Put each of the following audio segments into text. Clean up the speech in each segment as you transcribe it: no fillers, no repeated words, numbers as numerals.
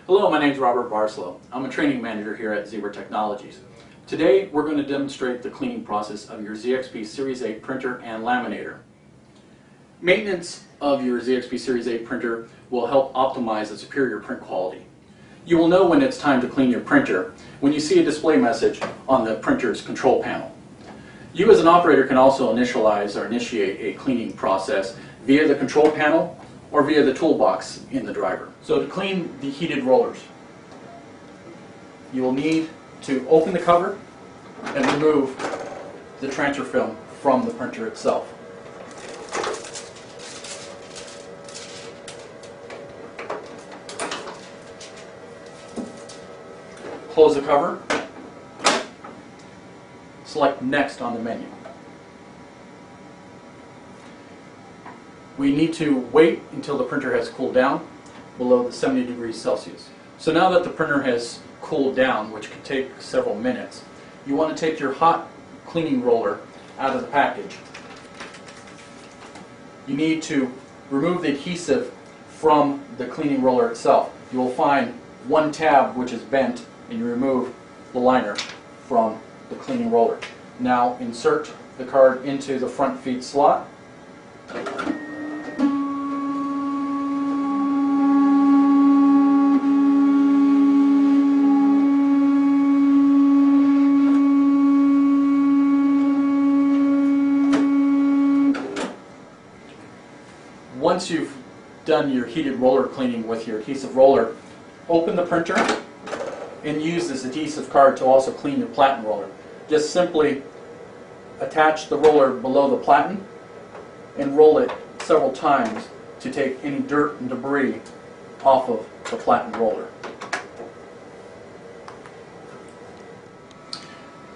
Hello, my name is Robert Barslow. I'm a training manager here at Zebra Technologies. Today we're going to demonstrate the cleaning process of your ZXP Series 8 printer and laminator. Maintenance of your ZXP Series 8 printer will help optimize a superior print quality. You will know when it's time to clean your printer when you see a display message on the printer's control panel. You as an operator can also initialize or initiate a cleaning process via the control panel or via the toolbox in the driver. So to clean the heated rollers, you will need to open the cover and remove the transfer film from the printer itself. Close the cover. Select Next on the menu. We need to wait until the printer has cooled down below the 70 degrees Celsius. So now that the printer has cooled down, which can take several minutes, you want to take your hot cleaning roller out of the package. You need to remove the adhesive from the cleaning roller itself. You will find one tab which is bent, and you remove the liner from the cleaning roller. Now insert the card into the front feed slot. Once you've done your heated roller cleaning with your adhesive roller, open the printer and use this adhesive card to also clean your platen roller. Just simply attach the roller below the platen and roll it several times to take any dirt and debris off of the platen roller.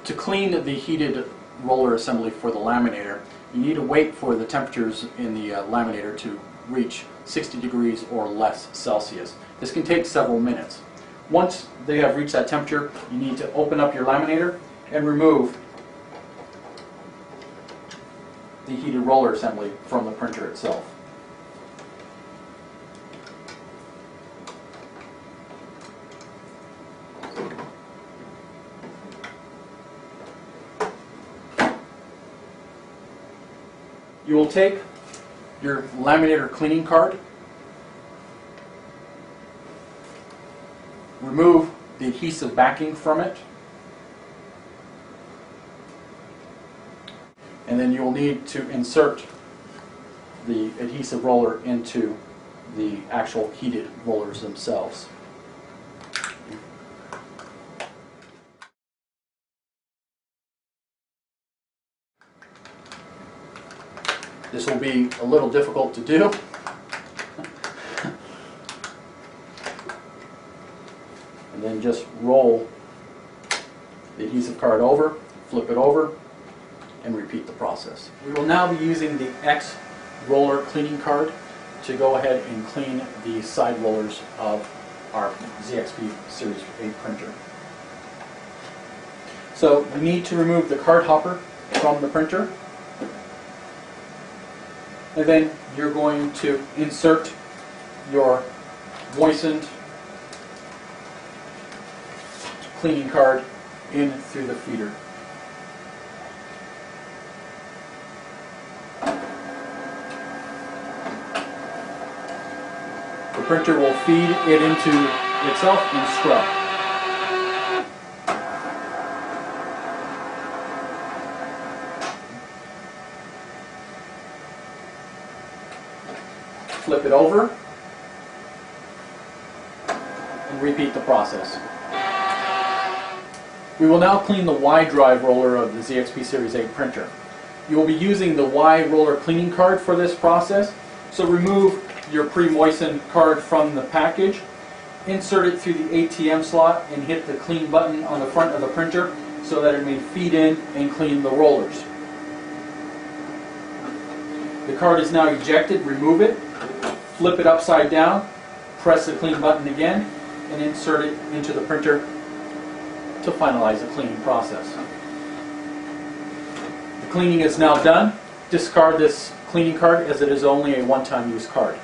To clean the heated roller assembly for the laminator, you need to wait for the temperatures in the laminator to reach 60 degrees or less Celsius. This can take several minutes. Once they have reached that temperature, you need to open up your laminator and remove the heated roller assembly from the printer itself. You will take your laminator cleaning card, remove the adhesive backing from it, and then you will need to insert the adhesive roller into the actual heated rollers themselves. This will be a little difficult to do. And then just roll the adhesive card over, flip it over, and repeat the process. We will now be using the X roller cleaning card to go ahead and clean the side rollers of our ZXP Series 8 printer. So you need to remove the card hopper from the printer. And then you're going to insert your moistened cleaning card in through the feeder. The printer will feed it into itself and scrub. Flip it over and repeat the process. We will now clean the Y drive roller of the ZXP Series 8 printer. You will be using the Y roller cleaning card for this process, so remove your pre-moistened card from the package, insert it through the ATM slot, and hit the clean button on the front of the printer so that it may feed in and clean the rollers. The card is now ejected. Remove it, flip it upside down, press the clean button again, and insert it into the printer to finalize the cleaning process. The cleaning is now done. Discard this cleaning card as it is only a one-time use card.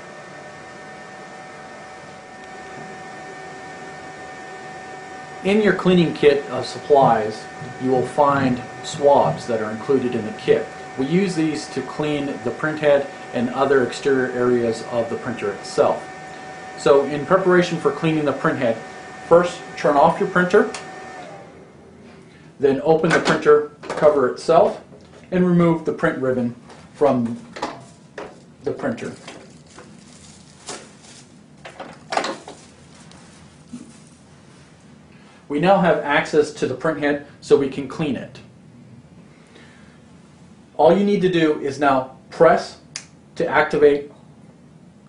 In your cleaning kit of supplies, you will find swabs that are included in the kit. We use these to clean the printhead and other exterior areas of the printer itself. So in preparation for cleaning the printhead, first turn off your printer, then open the printer cover itself and remove the print ribbon from the printer. We now have access to the printhead so we can clean it. All you need to do is now press to activate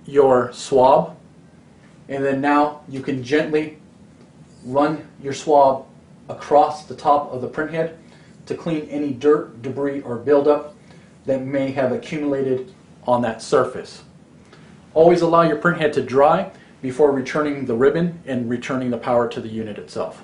your swab, and then now you can gently run your swab across the top of the printhead to clean any dirt, debris, or buildup that may have accumulated on that surface. Always allow your printhead to dry before returning the ribbon and returning the power to the unit itself.